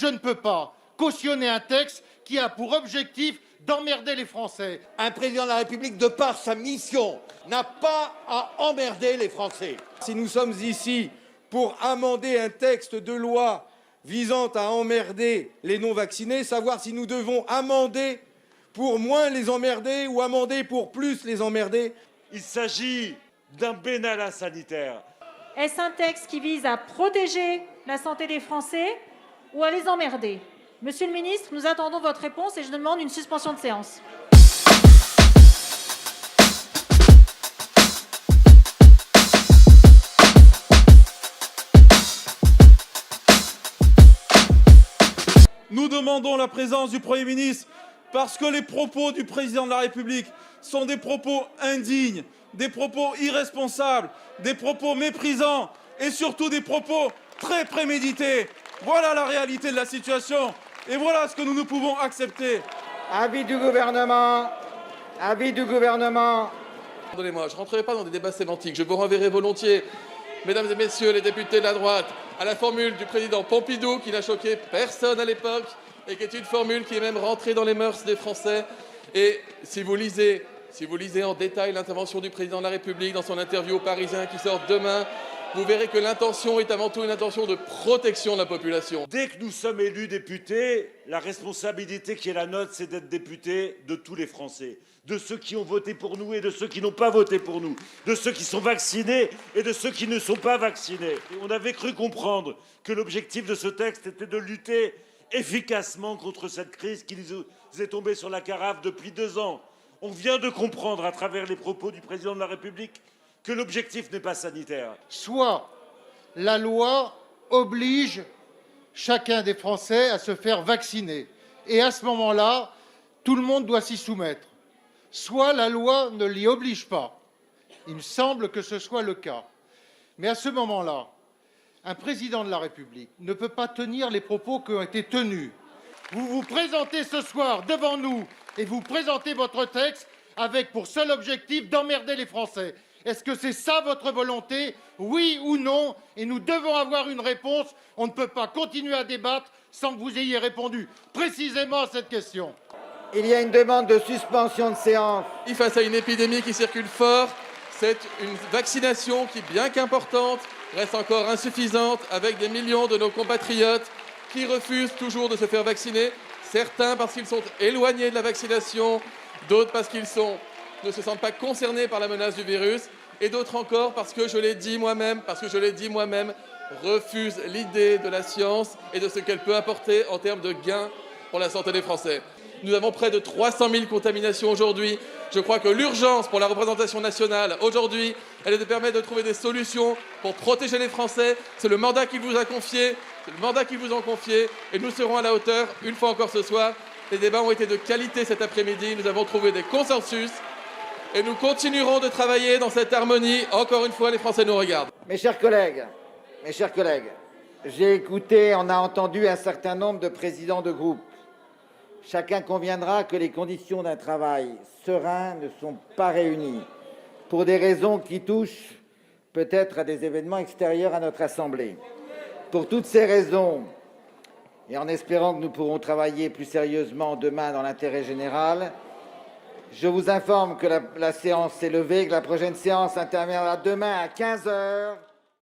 Je ne peux pas cautionner un texte qui a pour objectif d'emmerder les Français. Un président de la République, de par sa mission, n'a pas à emmerder les Français. Si nous sommes ici pour amender un texte de loi visant à emmerder les non-vaccinés, savoir si nous devons amender pour moins les emmerder ou amender pour plus les emmerder. Il s'agit d'un bénala sanitaire. Est-ce un texte qui vise à protéger la santé des Français ou à les emmerder? Monsieur le ministre, nous attendons votre réponse et je demande une suspension de séance. Nous demandons la présence du Premier ministre parce que les propos du Président de la République sont des propos indignes, des propos irresponsables, des propos méprisants et surtout des propos très prémédités. Voilà la réalité de la situation et voilà ce que nous ne pouvons accepter. Avis du gouvernement. Avis du gouvernement. Pardonnez-moi, je ne rentrerai pas dans des débats sémantiques. Je vous renverrai volontiers, mesdames et messieurs les députés de la droite, à la formule du président Pompidou qui n'a choqué personne à l'époque et qui est une formule qui est même rentrée dans les mœurs des Français. Et si vous lisez en détail l'intervention du président de la République dans son interview aux Parisiens qui sort demain, vous verrez que l'intention est avant tout une intention de protection de la population. Dès que nous sommes élus députés, la responsabilité qui est la nôtre, c'est d'être députés de tous les Français, de ceux qui ont voté pour nous et de ceux qui n'ont pas voté pour nous, de ceux qui sont vaccinés et de ceux qui ne sont pas vaccinés. Et on avait cru comprendre que l'objectif de ce texte était de lutter efficacement contre cette crise qui nous est tombée sur la carafe depuis 2 ans. On vient de comprendre à travers les propos du président de la République que l'objectif n'est pas sanitaire. Soit la loi oblige chacun des Français à se faire vacciner. Et à ce moment-là, tout le monde doit s'y soumettre. Soit la loi ne l'y oblige pas. Il me semble que ce soit le cas. Mais à ce moment-là, un président de la République ne peut pas tenir les propos qui ont été tenus. Vous vous présentez ce soir devant nous et vous présentez votre texte avec pour seul objectif d'emmerder les Français. Est-ce que c'est ça votre volonté? Oui ou non? Et nous devons avoir une réponse. On ne peut pas continuer à débattre sans que vous ayez répondu précisément à cette question. Il y a une demande de suspension de séance. Face à une épidémie qui circule fort, c'est une vaccination qui, bien qu'importante, reste encore insuffisante avec des millions de nos compatriotes qui refusent toujours de se faire vacciner. Certains parce qu'ils sont éloignés de la vaccination, d'autres parce qu'ils ne se sentent pas concernés par la menace du virus, et d'autres encore parce que je l'ai dit moi-même, refusent l'idée de la science et de ce qu'elle peut apporter en termes de gains pour la santé des Français. Nous avons près de 300 000 contaminations aujourd'hui. Je crois que l'urgence pour la représentation nationale aujourd'hui, elle est de permettre de trouver des solutions pour protéger les Français. C'est le mandat qu'ils vous ont confié, et nous serons à la hauteur, une fois encore ce soir. Les débats ont été de qualité cet après-midi, nous avons trouvé des consensus et nous continuerons de travailler dans cette harmonie. Encore une fois, les Français nous regardent. Mes chers collègues, j'ai écouté, on a entendu un certain nombre de présidents de groupe. Chacun conviendra que les conditions d'un travail serein ne sont pas réunies pour des raisons qui touchent peut-être à des événements extérieurs à notre Assemblée. Pour toutes ces raisons, et en espérant que nous pourrons travailler plus sérieusement demain dans l'intérêt général, je vous informe que la séance est levée, que la prochaine séance interviendra demain à 15 h.